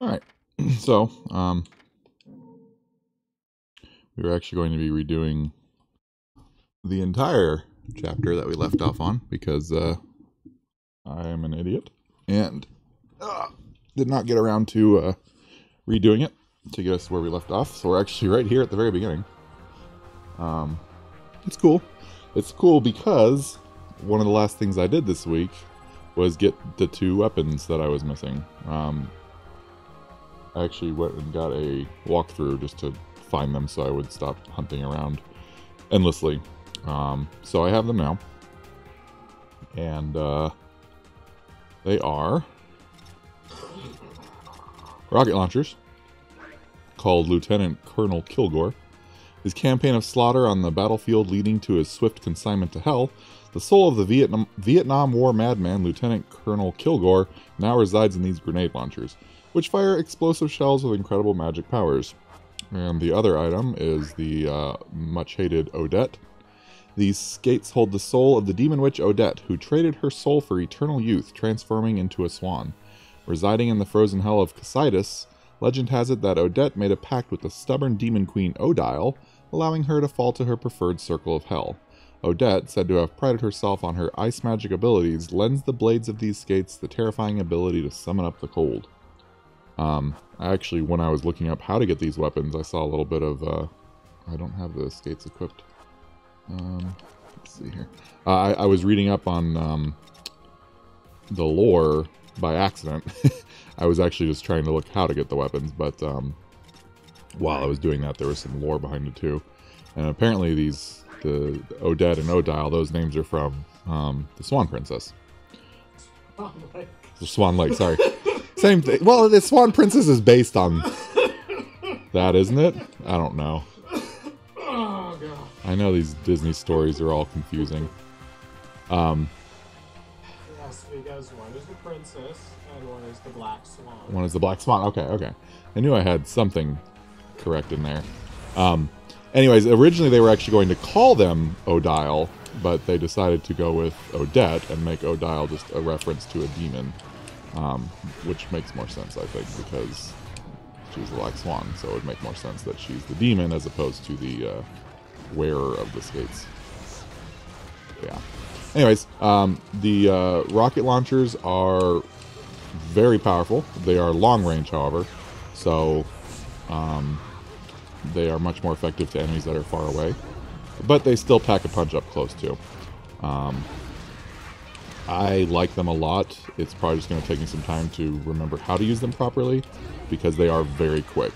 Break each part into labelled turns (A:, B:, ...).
A: Alright, so, we're actually going to be redoing the entire chapter that we left off on, because, I am an idiot, and, did not get around to, redoing it to get us where we left off, so we're actually right here at the very beginning. It's cool. It's cool because one of the last things I did this week was get the 2 weapons that I was missing. I actually went and got a walkthrough just to find them so I would stop hunting around endlessly. So I have them now. And they are rocket launchers called Lieutenant Colonel Kilgore. His campaign of slaughter on the battlefield leading to his swift consignment to hell, the soul of the Vietnam War madman, Lieutenant Colonel Kilgore, now resides in these grenade launchers, which fire explosive shells with incredible magic powers. And the other item is the much-hated Odette. These skates hold the soul of the demon witch Odette, who traded her soul for eternal youth, transforming into a swan. Residing in the frozen hell of Cocytus, legend has it that Odette made a pact with the stubborn demon queen Odile, allowing her to fall to her preferred circle of hell. Odette, said to have prided herself on her ice magic abilities, lends the blades of these skates the terrifying ability to summon up the cold. Actually, when I was looking up how to get these weapons, I saw a little bit of, I don't have the skates equipped. Let's see here. I was reading up on, the lore by accident. I was actually just trying to look how to get the weapons, but, while I was doing that, there was some lore behind it too. And apparently the Odette and Odile, those names are from, the Swan Princess.
B: Swan Lake.
A: The Swan Lake, sorry. Same thing. Well, the Swan Princess is based on that, isn't it? I don't know.
B: Oh, God.
A: I know these Disney stories are all confusing.
B: Yes, because one is the princess and one is the black swan.
A: One is the Black Swan. Okay. I knew I had something correct in there. Anyways, originally they were actually going to call them Odile, but they decided to go with Odette and make Odile just a reference to a demon. Which makes more sense, I think, because she's the Black Swan, so it would make more sense that she's the demon as opposed to the wearer of the skates. Yeah. Anyways, the rocket launchers are very powerful. They are long range, however, so they are much more effective to enemies that are far away, but they still pack a punch up close too. I like them a lot. It's probably just going to take me some time to remember how to use them properly, because they are very quick.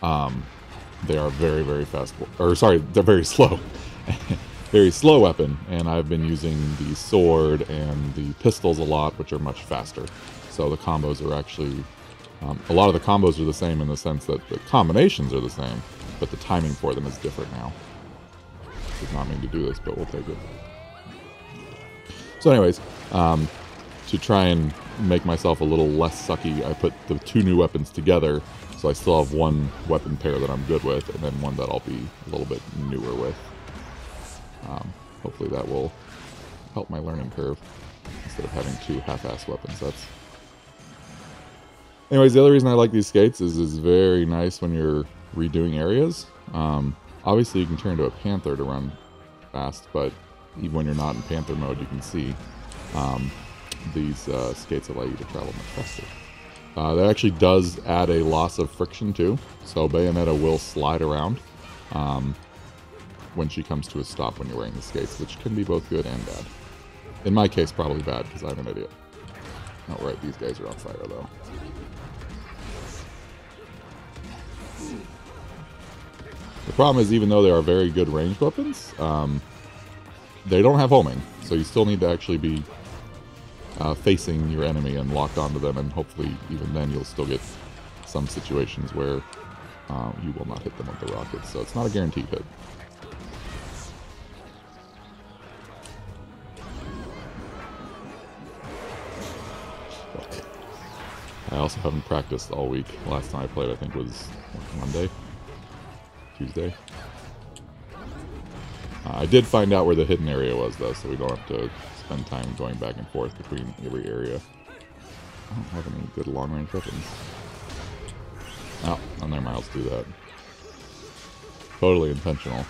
A: They are very, very fast. Or sorry, they're very slow. Very slow weapon, and I've been using the sword and the pistols a lot, which are much faster. So the combos are actually... a lot of the combos are the same in the sense that the combinations are the same, but the timing for them is different now. Did not mean to do this, but we'll take it. So anyways, to try and make myself a little less sucky, I put the 2 new weapons together, so I still have one weapon pair that I'm good with, and then one that I'll be a little bit newer with. Hopefully that will help my learning curve, instead of having 2 half-ass weapons. Anyways, the other reason I like these skates is it's very nice when you're redoing areas. Obviously you can turn into a panther to run fast, but even when you're not in panther mode, you can see these skates allow you to travel much faster. That actually does add a loss of friction too, so Bayonetta will slide around when she comes to a stop when you're wearing the skates, which can be both good and bad. In my case, probably bad, because I'm an idiot. Oh, right, these guys are on fire though. The problem is, even though they are very good ranged weapons, they don't have homing, so you still need to actually be facing your enemy and locked onto them, and hopefully even then you'll still get some situations where you will not hit them with the rockets, so it's not a guaranteed hit. I also haven't practiced all week. Last time I played, I think, was Monday? Tuesday? I did find out where the hidden area was, though, so we don't have to spend time going back and forth between every area. I don't have any good long-range weapons. Oh, and their miles do that. Totally intentional.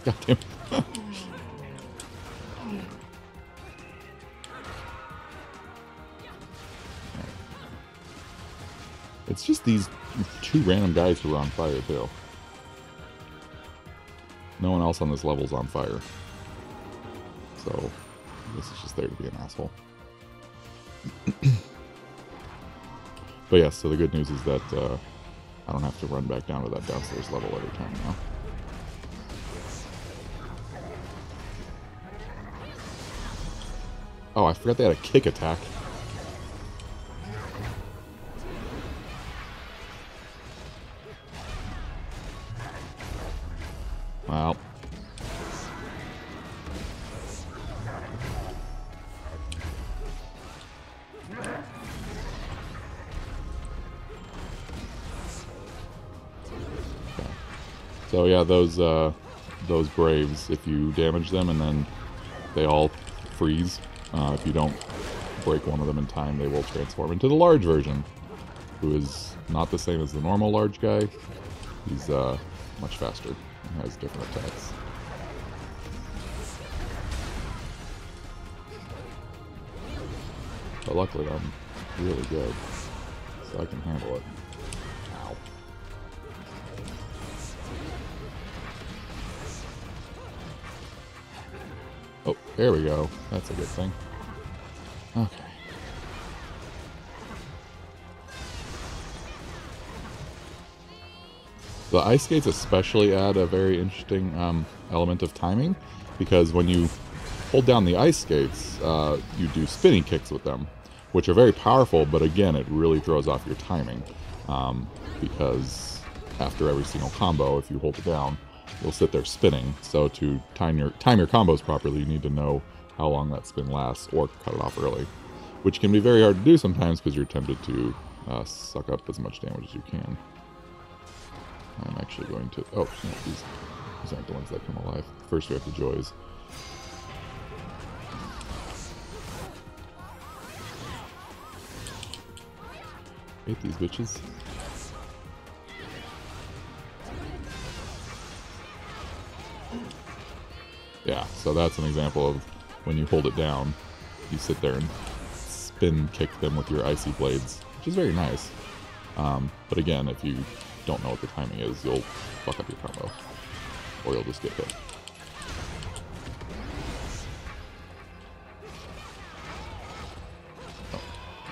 A: God damn. It's just these two random guys who are on fire, too. No one else on this level's on fire. So, this is just there to be an asshole. But yes, so the good news is that I don't have to run back down to that downstairs level every time now. Oh, I forgot they had a kick attack. Well. Okay. So yeah, those Braves, if you damage them and then they all freeze, if you don't break one of them in time, they will transform into the large version, who is not the same as the normal large guy. He's much faster and has different attacks. But luckily I'm really good, so I can handle it. Ow. Oh, there we go. That's a good thing. Okay. The ice skates especially add a very interesting element of timing, because when you hold down the ice skates, you do spinning kicks with them, which are very powerful, but again, it really throws off your timing, because after every single combo, if you hold it down, you'll sit there spinning. So to time your combos properly, you need to know how long that spin lasts or cut it off early, which can be very hard to do sometimes because you're tempted to suck up as much damage as you can. I'm actually going to... Oh, no, these aren't the ones that come alive. First we have the joys. Hate these bitches. Yeah, so that's an example of when you hold it down, you sit there and spin kick them with your icy blades, which is very nice. But again, if you don't know what the timing is, you'll fuck up your combo, or you'll just get hit.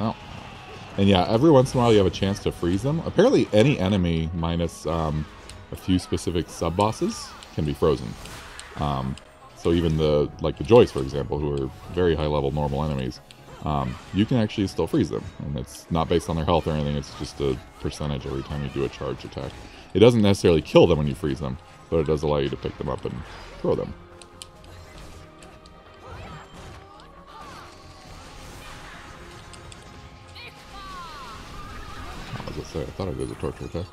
A: Oh. And yeah, every once in a while you have a chance to freeze them. Apparently any enemy minus a few specific sub-bosses can be frozen. So even the Joys, for example, who are very high-level normal enemies, you can actually still freeze them. And it's not based on their health or anything, it's just a percentage every time you do a charge attack. It doesn't necessarily kill them when you freeze them, but it does allow you to pick them up and throw them. I was gonna say, I thought it was a torture attack.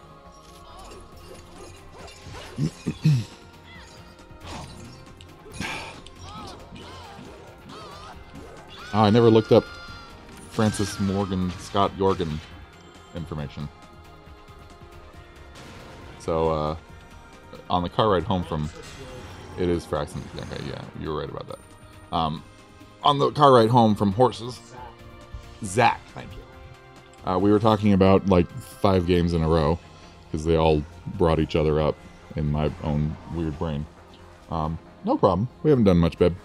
A: Oh, I never looked up Francis Morgan Scott Jorgen information. So, on the car ride home from... It is Fraxon. Okay, yeah, you were right about that. On the car ride home from Horses... Zach, thank you. We were talking about, 5 games in a row, because they all brought each other up in my own weird brain. No problem. We haven't done much, babe.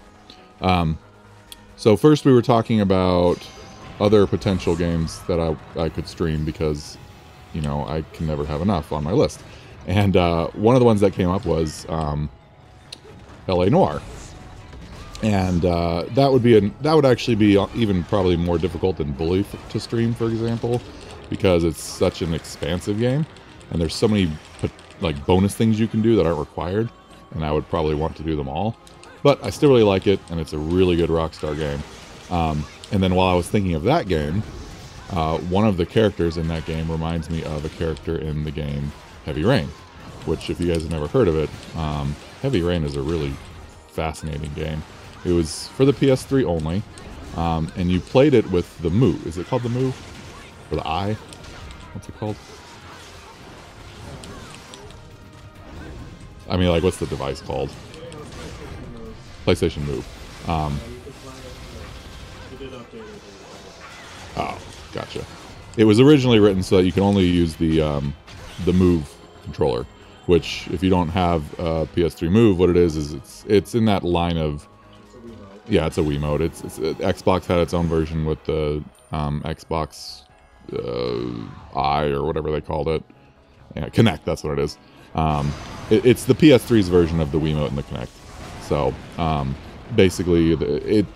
A: So first we were talking about other potential games that I could stream because, I can never have enough on my list. And one of the ones that came up was L.A. Noire. And that would actually be even probably more difficult than Bully to stream, for example, because it's such an expansive game, and there's so many bonus things you can do that aren't required, and I would probably want to do them all. But I still really like it, and it's a really good Rockstar game. And then while I was thinking of that game, one of the characters in that game reminds me of a character in the game Heavy Rain, which, if you guys have never heard of it, Heavy Rain is a really fascinating game. It was for the PS3 only, and you played it with the Move. Is it called the Move? Or the Eye? What's it called? I mean, like, what's the device called? PlayStation Move. Oh, gotcha. It was originally written so that you can only use the Move controller, which, if you don't have a PS3 Move, what it is it's in that line of, yeah, it's a Wiimote. It's Xbox had its own version with the Xbox Eye or whatever they called it. Yeah, Kinect, that's what it is. It's the PS3's version of the Wiimote and the Kinect. So basically,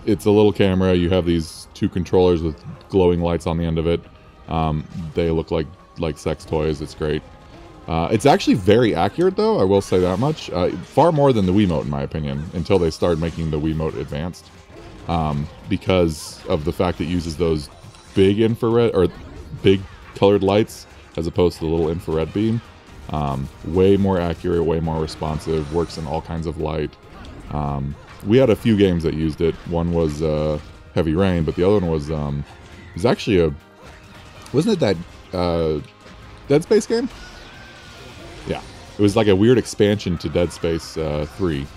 A: it's a little camera. You have these two controllers with glowing lights on the end of it. They look like sex toys. It's great. It's actually very accurate, though. I will say that much. Far more than the Wiimote, in my opinion, until they started making the Wiimote advanced, because of the fact it uses those big infrared or big colored lights as opposed to the little infrared beam. Way more accurate, way more responsive. Works in all kinds of light. We had a few games that used it. One was Heavy Rain, but the other one was actually wasn't it that Dead Space game? Yeah, it was like a weird expansion to Dead Space 3,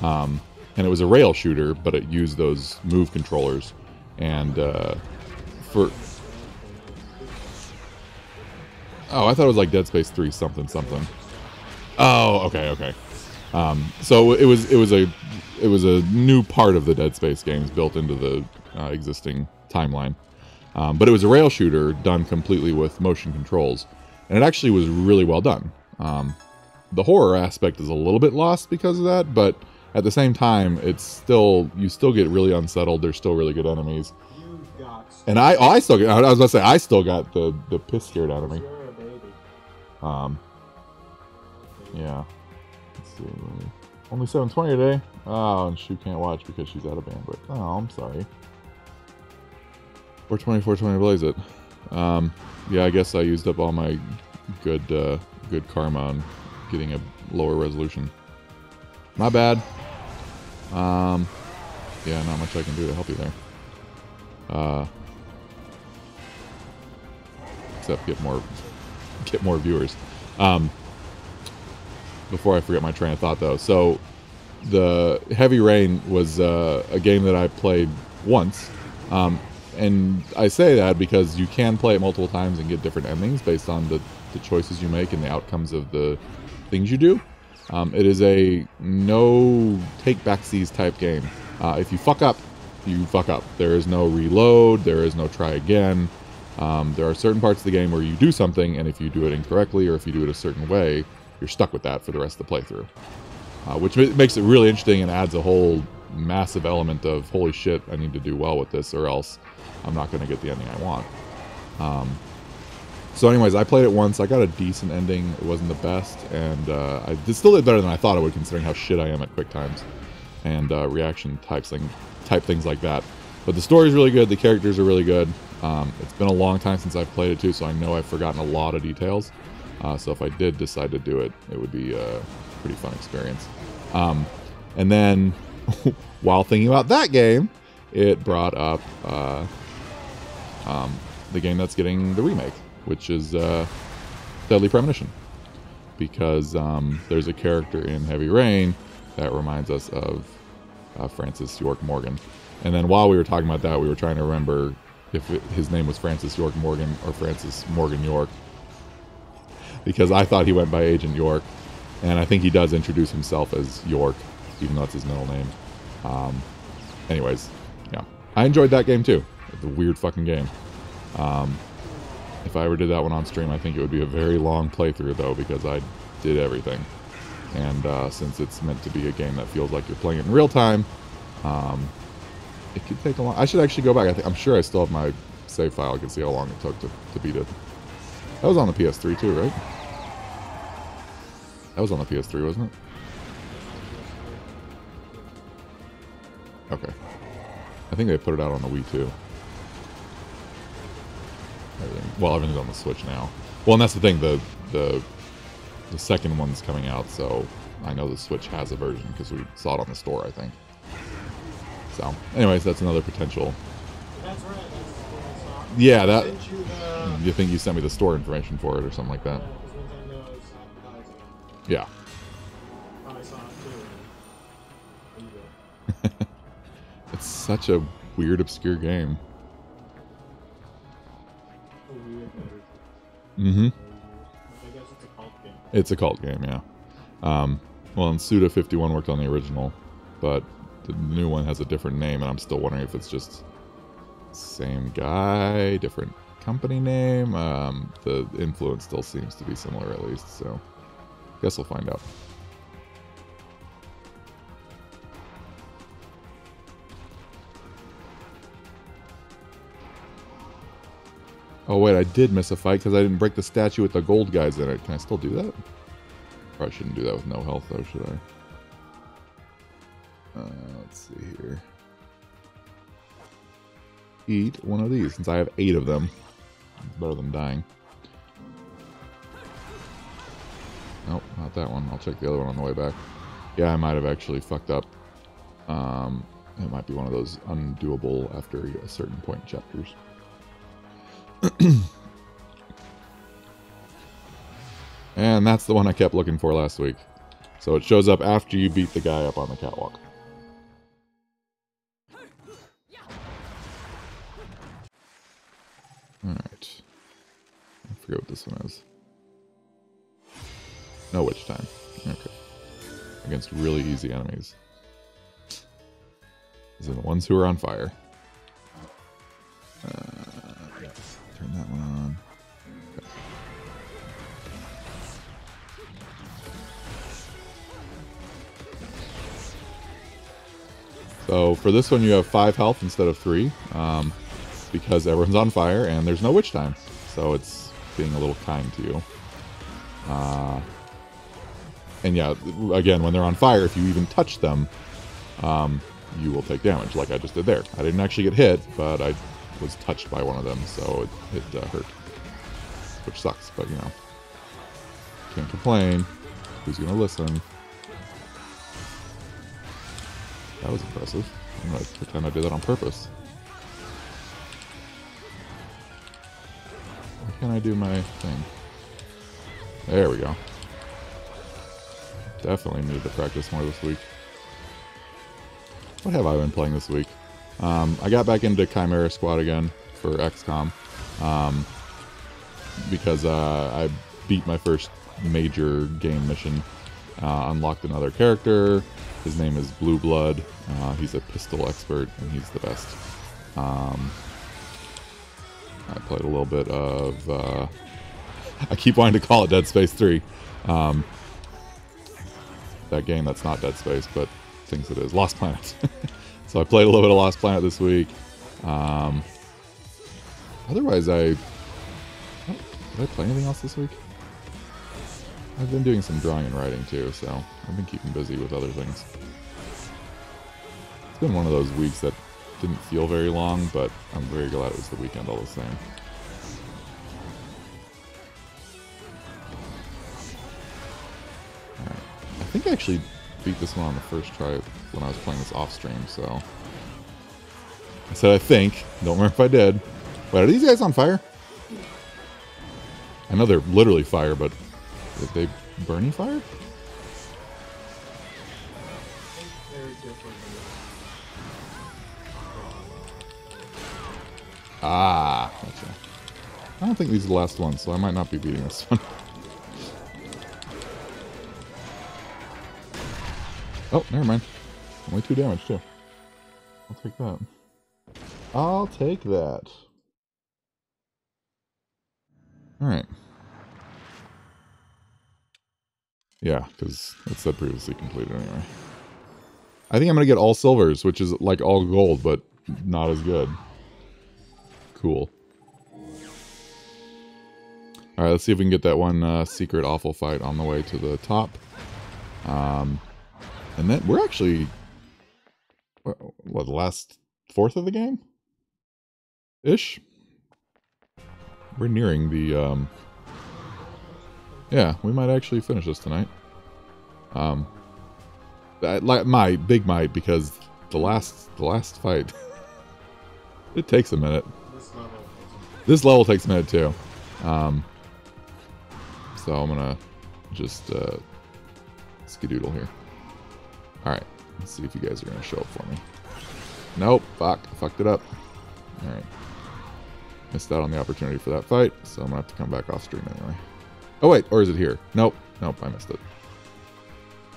A: and it was a rail shooter, but it used those Move controllers. And for I thought it was like Dead Space 3 something. Oh, okay. So it was a new part of the Dead Space games built into the existing timeline. But it was a rail shooter done completely with motion controls, and it actually was really well done. The horror aspect is a little bit lost because of that, but at the same time, you still get really unsettled. There's still really good enemies. And I still got the piss scared out of me. Yeah. Let's see. Only 7:20 today. Oh, and she can't watch because she's out of bandwidth. Oh, I'm sorry. 420 blaze it. Yeah, I guess I used up all my good karma on getting a lower resolution. My bad. Yeah, not much I can do to help you there. Except get more viewers. Before I forget my train of thought, though, so the Heavy Rain was a game that I played once, and I say that because you can play it multiple times and get different endings based on the choices you make and the outcomes of the things you do. It is a no take backsies type game. If you fuck up, you fuck up. There is no reload. There is no try again. There are certain parts of the game where you do something, and if you do it incorrectly or if you do it a certain way, you're stuck with that for the rest of the playthrough. Which makes it really interesting and adds a whole massive element of, holy shit, I need to do well with this or else I'm not going to get the ending I want. So anyways, I played it once. I got a decent ending. It wasn't the best, and I still did better than I thought I would, considering how shit I am at quick times and reaction type things like that. But the story's really good. The characters are really good. It's been a long time since I've played it too, so I know I've forgotten a lot of details. So if I did decide to do it, it would be a pretty fun experience. And then, while thinking about that game, it brought up the game that's getting the remake, which is Deadly Premonition. Because there's a character in Heavy Rain that reminds us of Francis York Morgan. And then while we were talking about that, we were trying to remember if his name was Francis York Morgan or Francis Morgan York. Because I thought he went by Agent York. And I think he does introduce himself as York, even though that's his middle name. Anyways, yeah. I enjoyed that game too. It's a weird fucking game. If I ever did that one on stream, I think it would be a very long playthrough, though, because I did everything. And since it's meant to be a game that feels like you're playing it in real time, it could take a long... I should actually go back. I'm sure I still have my save file. I can see how long it took to beat it. That was on the PS3 too, right? That was on the PS3, wasn't it? Okay. I think they put it out on the Wii too. Everything's on the Switch now. Well, and that's the thing. The second one's coming out, so I know the Switch has a version because we saw it on the store, I think. So, anyways, that's another potential.
B: That's right. That's what I saw.
A: Yeah, that.
B: Sent you the.
A: You think you sent me the store information for it or something like that?
B: Yeah, because Nintendo is advertising.
A: Yeah.
B: I saw it too.
A: It's such a weird, obscure game. Mm-hmm.
B: I guess it's a cult game.
A: It's a cult game, yeah. Well, and Suda51 worked on the original, but the new one has a different name, and I'm still wondering if it's just same guy, different company name. The influence still seems to be similar, at least, so guess we'll find out. Oh wait, I did miss a fight because I didn't break the statue with the gold guys in it. Can I still do that? Probably shouldn't do that with no health though, should I? Let's see here. Eat one of these, since I have 8 of them. It's better than dying. Nope, not that one. I'll check the other one on the way back. Yeah, I might have actually fucked up. It might be one of those undoable after a certain point chapters. And that's the one I kept looking for last week. So it shows up after you beat the guy up on the catwalk. Alright. I forget what this one is. No witch time. Okay. Against really easy enemies. These are the ones who are on fire. Turn that one on. Okay. So for this one you have 5 health instead of 3. Because everyone's on fire and there's no witch time. So it's being a little kind to you. And yeah, again, when they're on fire, if you even touch them, you will take damage, like I just did there. I didn't actually get hit, but I was touched by one of them, so it hurt. Which sucks, but you know. Can't complain. Who's gonna listen? That was impressive. I'm gonna pretend I did that on purpose. Why can't I do my thing? There we go. Definitely needed to practice more this week. What have I been playing this week? I got back into Chimera Squad again for XCOM. Because I beat my first major game mission. Unlocked another character. His name is Blue Blood. He's a pistol expert, and he's the best. I played a little bit of... I keep wanting to call it Dead Space 3. That game that's not Dead Space, but thinks it is. Lost Planet. So I played a little bit of Lost Planet this week. Otherwise, did I play anything else this week? I've been doing some drawing and writing too, so I've been keeping busy with other things. It's been one of those weeks that didn't feel very long, but I'm very glad it was the weekend all the same. Alright. I think I actually beat this one on the first try when I was playing this off stream, so... I said I think. Don't remember if I did. Wait, are these guys on fire? I know they're literally fire, but... Are they burning fire? Ah, gotcha. I don't think these are the last ones, so I might not be beating this one. Oh, never mind. Only 2 damage, too. I'll take that. I'll take that. Alright. Yeah, because it said previously completed anyway. I think I'm going to get all silvers, which is like all gold, but not as good. Cool. Alright, let's see if we can get that one secret awful fight on the way to the top. And then we're actually... What, the last 4th of the game? Ish? We're nearing the... Yeah, we might actually finish this tonight. Like big might, because the last fight, it takes a minute. This level takes a minute too. So I'm gonna just skedoodle here. All right, let's see if you guys are gonna show up for me. Nope, fuck, I fucked it up. All right, missed out on the opportunity for that fight, so I'm gonna have to come back off stream anyway. Oh wait, or is it here? Nope, I missed it.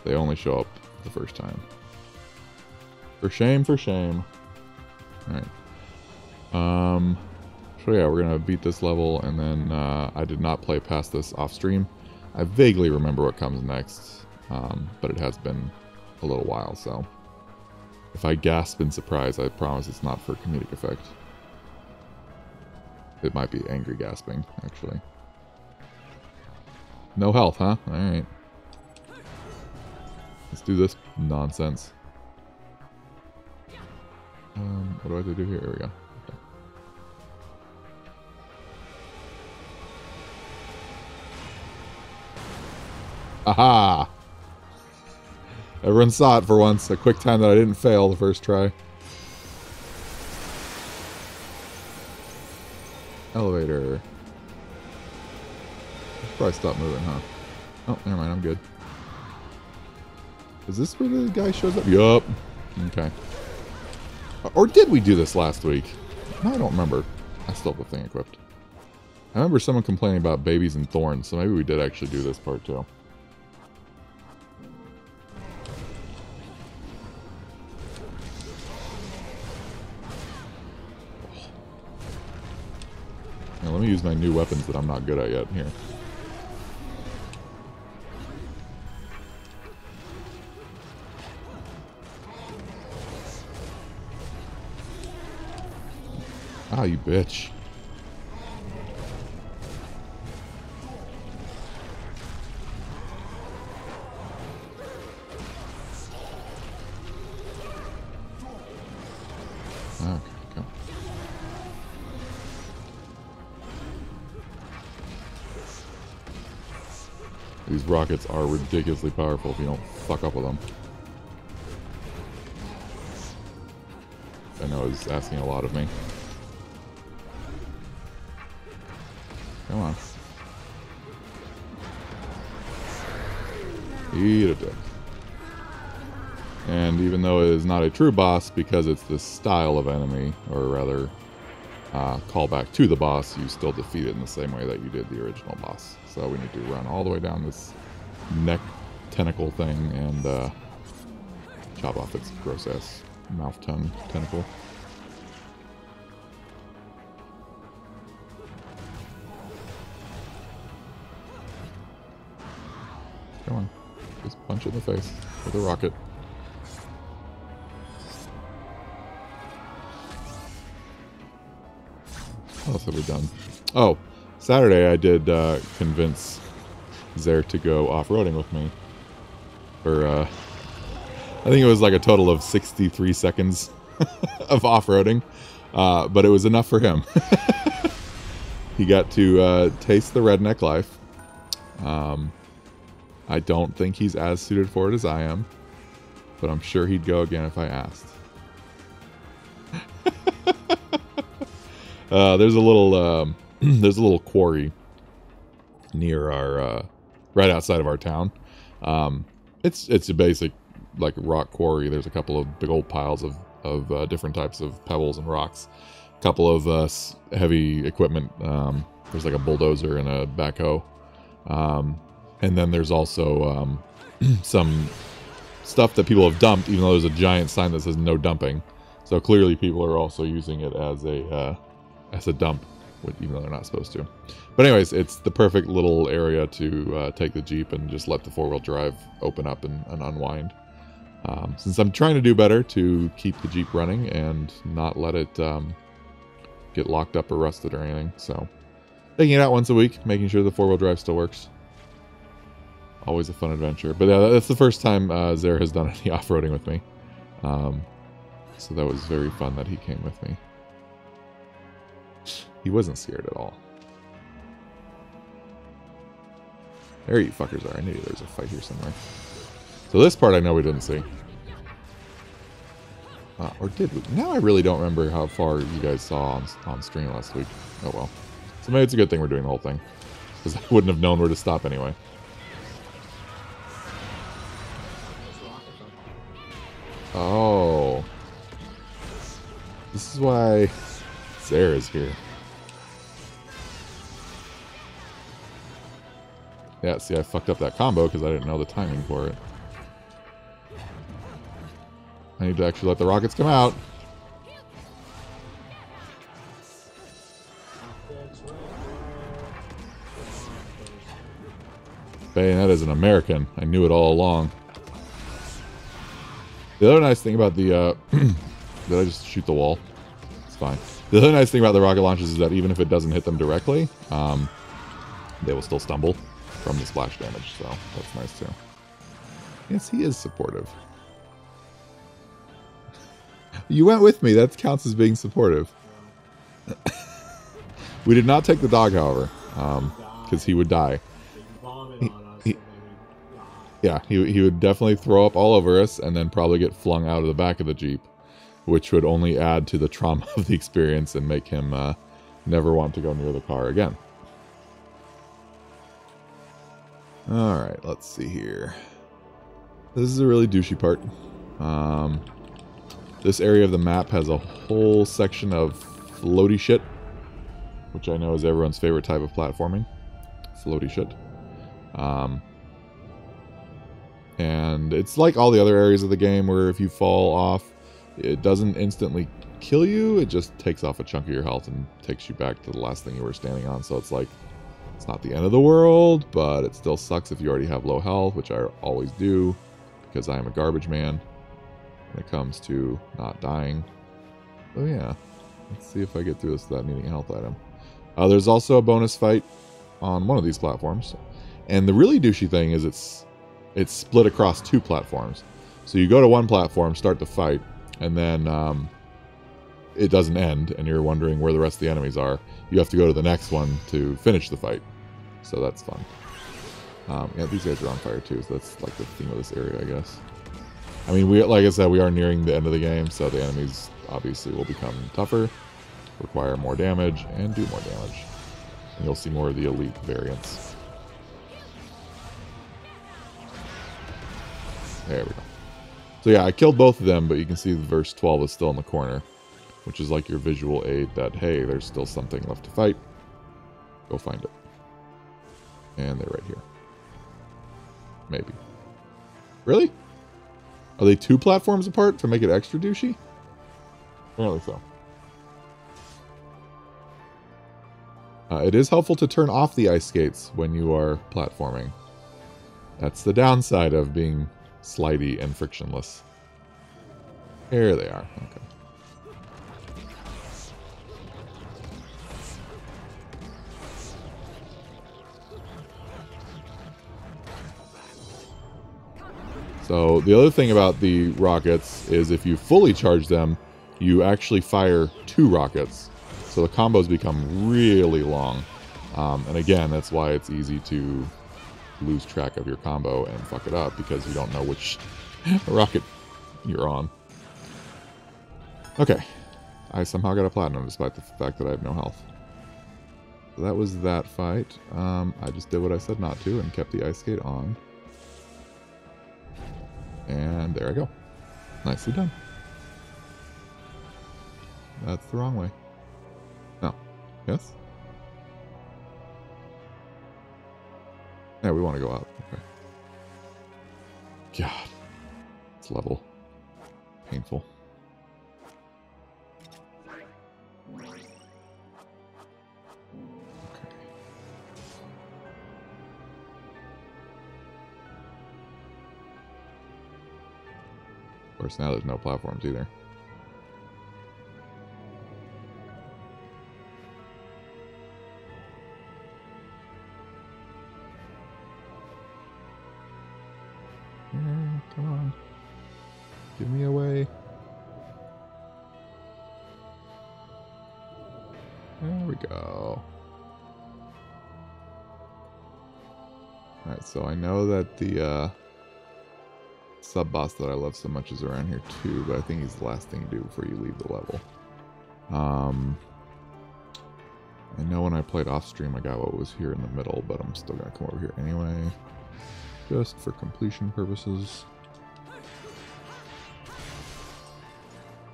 A: They only show up the first time. For shame, for shame. All right. So yeah, we're gonna beat this level, and then I did not play past this off stream. I vaguely remember what comes next, but it has been a little while, so if I gasp in surprise, I promise it's not for comedic effect. It might be angry gasping, actually. No health, huh? Alright. Let's do this nonsense. What do I have to do here? There we go. Okay. Aha! Everyone saw it for once. A quick time that I didn't fail the first try. Elevator. Probably stop moving, huh? Oh, never mind. I'm good. Is this where the guy shows up? Yup. Okay. Or did we do this last week? No, I don't remember. I still have the thing equipped. I remember someone complaining about babies and thorns, so maybe we did actually do this part too. Now, let me use my new weapons that I'm not good at yet here. Ah, you bitch. Okay, go. These rockets are ridiculously powerful if you don't fuck up with them. I know it's asking a lot of me. Come on. Eat a dick. And even though it is not a true boss, because it's this style of enemy, or rather, callback to the boss, you still defeat it in the same way that you did the original boss. So we need to run all the way down this neck tentacle thing and chop off its gross-ass mouth tongue tentacle. Come on. Just punch it in the face with a rocket. What else have we done? Oh, Saturday I did convince Zer to go off-roading with me. For, I think it was like a total of 63 seconds of off-roading. But it was enough for him. He got to taste the redneck life. I don't think he's as suited for it as I am, but I'm sure he'd go again if I asked. There's a little quarry near our right outside of our town. It's a basic like rock quarry. There's a couple of big old piles of different types of pebbles and rocks. A couple of heavy equipment. There's like a bulldozer and a backhoe. And then there's also some stuff that people have dumped, even though there's a giant sign that says no dumping. So clearly people are also using it as a dump, even though they're not supposed to. But anyways, it's the perfect little area to take the Jeep and just let the four-wheel drive open up and unwind. Since I'm trying to do better to keep the Jeep running and not let it get locked up or rusted or anything. So taking it out once a week, making sure the four-wheel drive still works. Always a fun adventure. But yeah, that's the first time Zer has done any off-roading with me. So that was very fun that he came with me. He wasn't scared at all. There you fuckers are. I knew there was a fight here somewhere. So this part I know we didn't see. Or did we? Now I really don't remember how far you guys saw on stream last week. Oh well. So maybe it's a good thing we're doing the whole thing. Because I wouldn't have known where to stop anyway. Oh. This is why Sarah's here. Yeah, see, I fucked up that combo because I didn't know the timing for it. I need to actually let the rockets come out. Bayonetta is an American. I knew it all along. The other nice thing about the... did I just shoot the wall? It's fine. The other nice thing about the rocket launches is that even if it doesn't hit them directly, they will still stumble from the splash damage, so that's nice too. Yes, he is supportive. You went with me. That counts as being supportive. We did not take the dog, however, because he would die. Yeah, he would definitely throw up all over us and then probably get flung out of the back of the Jeep, which would only add to the trauma of the experience and make him never want to go near the car again. Alright, let's see here. This is a really douchey part. This area of the map has a whole section of floaty shit, which I know is everyone's favorite type of platforming. Floaty shit. And it's like all the other areas of the game where if you fall off, it doesn't instantly kill you, it just takes off a chunk of your health and takes you back to the last thing you were standing on. So it's like, it's not the end of the world, but it still sucks if you already have low health, which I always do, because I am a garbage man when it comes to not dying. Oh yeah, let's see if I get through this without needing a health item. There's also a bonus fight on one of these platforms. And the really douchey thing is it's split across two platforms. So you go to one platform, start the fight, and then it doesn't end, and you're wondering where the rest of the enemies are. You have to go to the next one to finish the fight. So that's fun. Yeah, these guys are on fire too, so that's like the theme of this area, I guess. I mean, like I said, we are nearing the end of the game, so the enemies obviously will become tougher, require more damage, and do more damage. And you'll see more of the elite variants. There we go. So yeah, I killed both of them, but you can see the verse 12 is still in the corner, which is like your visual aid that, hey, there's still something left to fight. Go find it. And they're right here. Maybe. Really? Are they two platforms apart to make it extra douchey? Apparently so. It is helpful to turn off the ice skates when you are platforming. That's the downside of being slidey and frictionless. Here they are. Okay. So the other thing about the rockets is if you fully charge them, you actually fire 2 rockets. So the combos become really long. And again, that's why it's easy to lose track of your combo and fuck it up because you don't know which rocket you're on. Okay. I somehow got a platinum despite the fact that I have no health. So that was that fight. I just did what I said not to and kept the ice skate on. And there I go. Nicely done. That's the wrong way. No. Yes? Yeah, we want to go out. Okay. God. It's level. Painful. Of course, now there's no platforms either. Come on. Give me away. There we go. Alright, so I know that the sub-boss that I love so much is around here too, but I think he's the last thing to do before you leave the level. I know when I played off stream I got what was here in the middle, but I'm still gonna come over here anyway, just for completion purposes.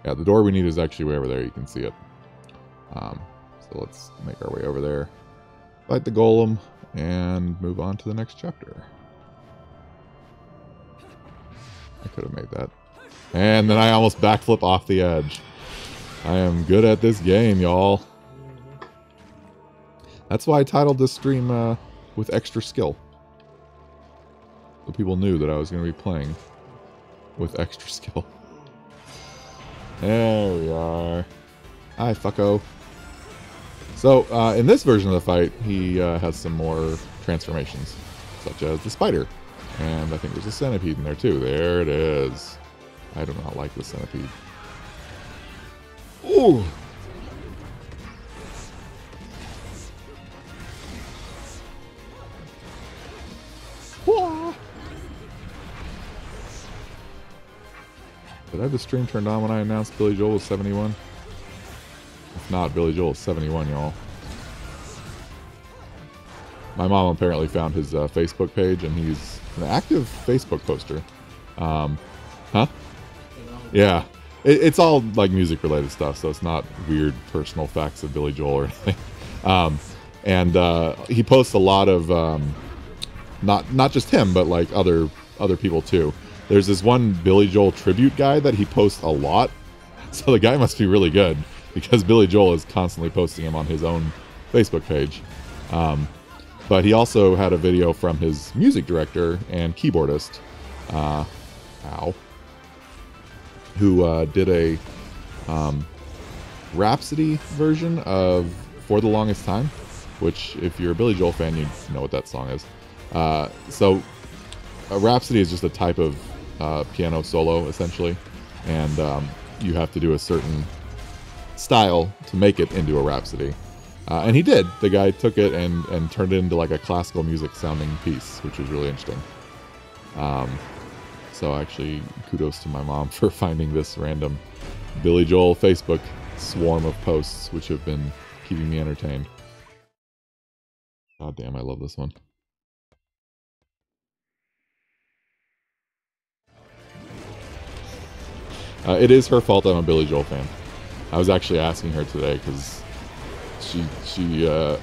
A: Yeah, the door we need is actually way over there. You can see it. So let's make our way over there, fight the golem, and move on to the next chapter. I could have made that. And then I almost backflip off the edge. I am good at this game, y'all. That's why I titled this stream with extra skill. So people knew that I was going to be playing with extra skill. There we are. Hi, fucko. So, in this version of the fight, he has some more transformations, such as the spider. And I think there's a centipede in there too. There it is. I do not like the centipede. Ooh! Did I have the stream turned on when I announced Billy Joel was 71? If not, Billy Joel is 71, y'all. My mom apparently found his Facebook page, and he's an active Facebook poster. Huh? Yeah. It's all like music related stuff, so it's not weird personal facts of Billy Joel or anything. And he posts a lot of not just him, but like other people too. There's this one Billy Joel tribute guy that he posts a lot. So the guy must be really good, because Billy Joel is constantly posting him on his own Facebook page. But he also had a video from his music director and keyboardist, who did a Rhapsody version of For the Longest Time, which, if you're a Billy Joel fan, you know what that song is. So a Rhapsody is just a type of piano solo, essentially, and you have to do a certain style to make it into a Rhapsody. And he did. The guy took it and turned it into like a classical music sounding piece, which was really interesting. So actually, kudos to my mom for finding this random Billy Joel Facebook swarm of posts, which have been keeping me entertained. God damn, I love this one. It is her fault I'm a Billy Joel fan. I was actually asking her today because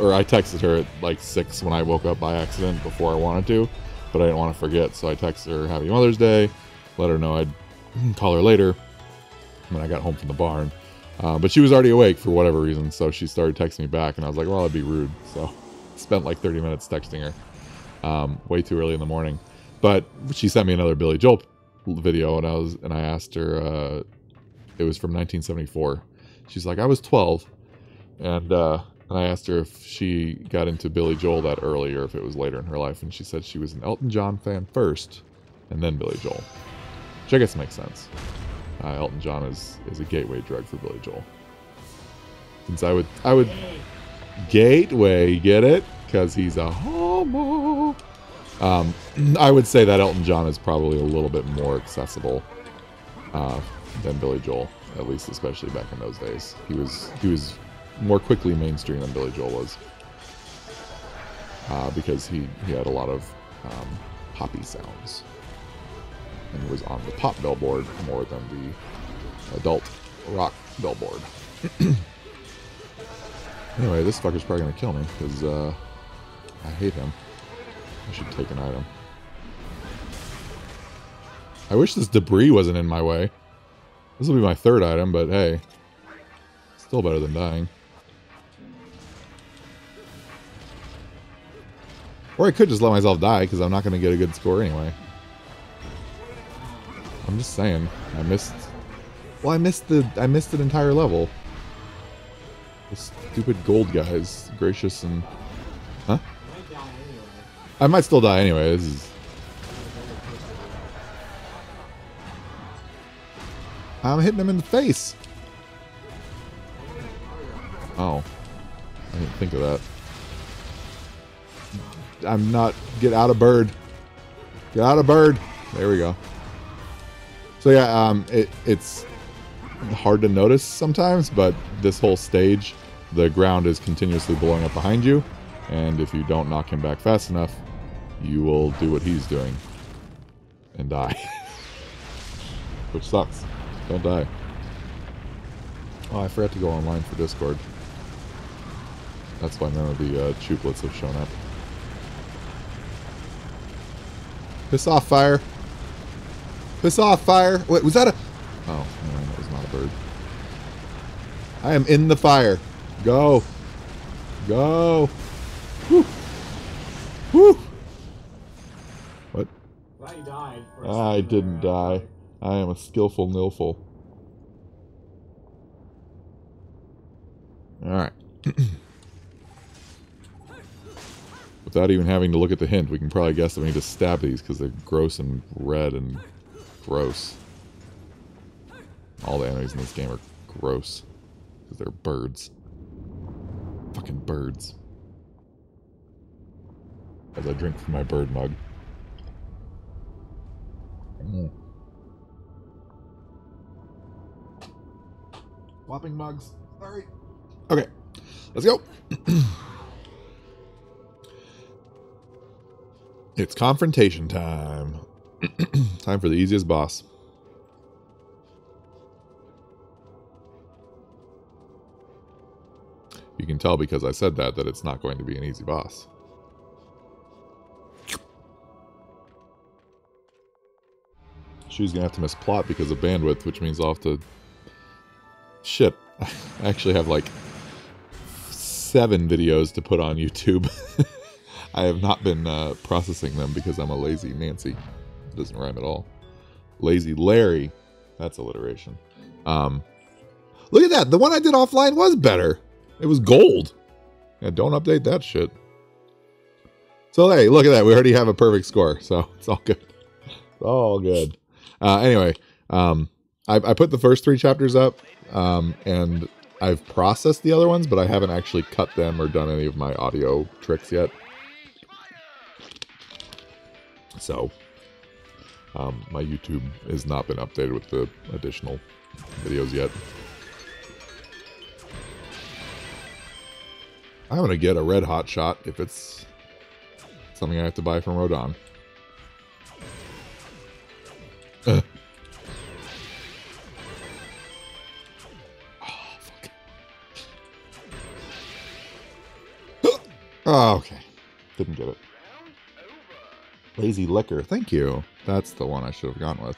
A: or I texted her at like 6 when I woke up by accident before I wanted to, but I didn't want to forget, so I texted her Happy Mother's Day, let her know I'd call her later when I got home from the barn. But she was already awake for whatever reason, so she started texting me back, and I was like, well, that'd be rude. So spent like 30 minutes texting her, way too early in the morning. But she sent me another Billy Joel video, and I asked her, it was from 1974. She's like, I was 12, and I asked her if she got into Billy Joel that early or if it was later in her life, and she said she was an Elton John fan first, and then Billy Joel, which I guess makes sense. Elton John is a gateway drug for Billy Joel. Since I would gateway, get it? Because he's a homo. I would say that Elton John is probably a little bit more accessible than Billy Joel, at least especially back in those days. He was more quickly mainstream than Billy Joel was, because he had a lot of poppy sounds and was on the pop billboard more than the adult rock billboard. Anyway, this fucker's probably gonna kill me because I hate him. I should take an item. I wish this debris wasn't in my way. This will be my third item, but hey, still better than dying. Or I could just let myself die because I'm not going to get a good score anyway. I'm just saying. I missed an entire level. The stupid gold guys, gracious and... Huh? I might still die anyway. This is... I'm hitting him in the face. Oh. I didn't think of that. I'm not... Get out of bird. Get out of bird. There we go. So yeah, it's hard to notice sometimes, but this whole stage, the ground is continuously blowing up behind you, and if you don't knock him back fast enough, you will do what he's doing and die. Which sucks. Don't die. Oh, I forgot to go online for Discord. That's why none of the chuplets have shown up. Piss off, fire! Piss off, fire! Wait, was that a... Oh, no, that was not a bird. I am in the fire. Go. Go. Woo. Woo. What?
B: I died.
A: I didn't die. I am a skillful nilful. Alright. Without even having to look at the hint, we can probably guess that we need to stab these because they're gross and red and gross. All the enemies in this game are gross because they're birds. Fucking birds. As I drink from my bird mug. Swapping mugs. Sorry. Okay. Let's go. It's confrontation time. Time for the easiest boss. You can tell because I said that it's not going to be an easy boss. She's going to have to miss plot because of bandwidth, which means I'll have to... Shit. I actually have like 7 videos to put on YouTube. I have not been processing them because I'm a lazy Nancy. It doesn't rhyme at all. Lazy Larry. That's alliteration. Look at that. The one I did offline was better. It was gold. Yeah, don't update that shit. So, hey, look at that. We already have a perfect score. So, it's all good. It's all good. Anyway, I put the first 3 chapters up. And I've processed the other ones, but I haven't actually cut them or done any of my audio tricks yet. So, my YouTube has not been updated with the additional videos yet. I'm going to get a red hot shot if it's something I have to buy from Rodon. Oh, fuck. Oh, okay. Didn't get it. Lazy Liquor. Thank you. That's the one I should have gone with.